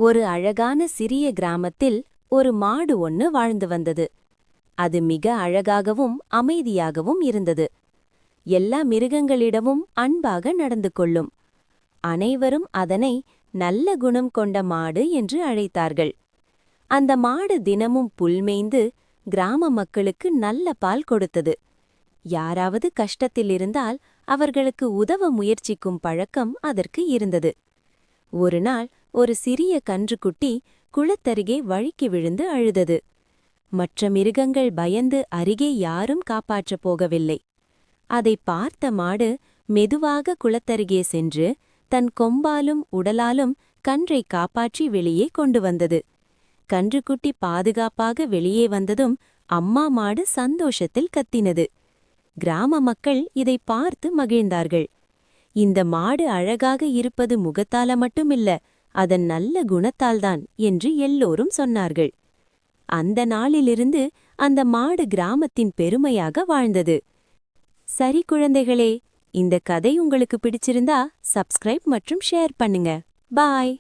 ஒரு அழகான சிறிய கிராமத்தில் ஒரு மாடு ஒன்னு வாழ்ந்து வந்தது. அது மிக அழகாகவும் அமைதியாகவும் இருந்தது. எல்லா மிருகங்களிடமும் அன்பாக நடந்து கொள்ளும். அனைவரும் அதனை நல்ல குணம் கொண்ட மாடு என்று அழைத்தார்கள். அந்த மாடு தினமும் புல்மேய்ந்து கிராம மக்களுக்கு நல்ல பால் கொடுத்தது. யாராவது கஷ்டத்தில் இருந்தால் அவர்களுக்கு உதவ முயற்சிக்கும் பழக்கம் அதற்கு இருந்தது. ஒருநாள் ஒரு சிறிய கன்றுக்குட்டி குளத்தருகே வழுக்கி விழுந்து அழுதது. மற்ற மிருகங்கள் பயந்து அருகே யாரும் காப்பாற்றப் போகவில்லை. அதை பார்த்த மாடு மெதுவாக குளத்தருகே சென்று தன் கொம்பாலும் உடலாலும் கன்றை காப்பாற்றி வெளியே கொண்டு வந்தது. கன்றுக்குட்டி பாதுகாப்பாக வெளியே வந்ததும் அம்மா மாடு சந்தோஷத்தில் கத்தினது. கிராம மக்கள் இதை பார்த்து மகிழ்ந்தார்கள். இந்த மாடு அழகாக இருப்பது முகத்தால மட்டுமில்ல, அதன் நல்ல குணத்தால்தான் என்று எல்லோரும் சொன்னார்கள். அந்த நாளிலிருந்து அந்த மாடு கிராமத்தின் பெருமையாக வாழ்ந்தது. சரி குழந்தைகளே, இந்த கதை உங்களுக்கு பிடிச்சிருந்தா சப்ஸ்கிரைப் மற்றும் ஷேர் பண்ணுங்க. பாய்.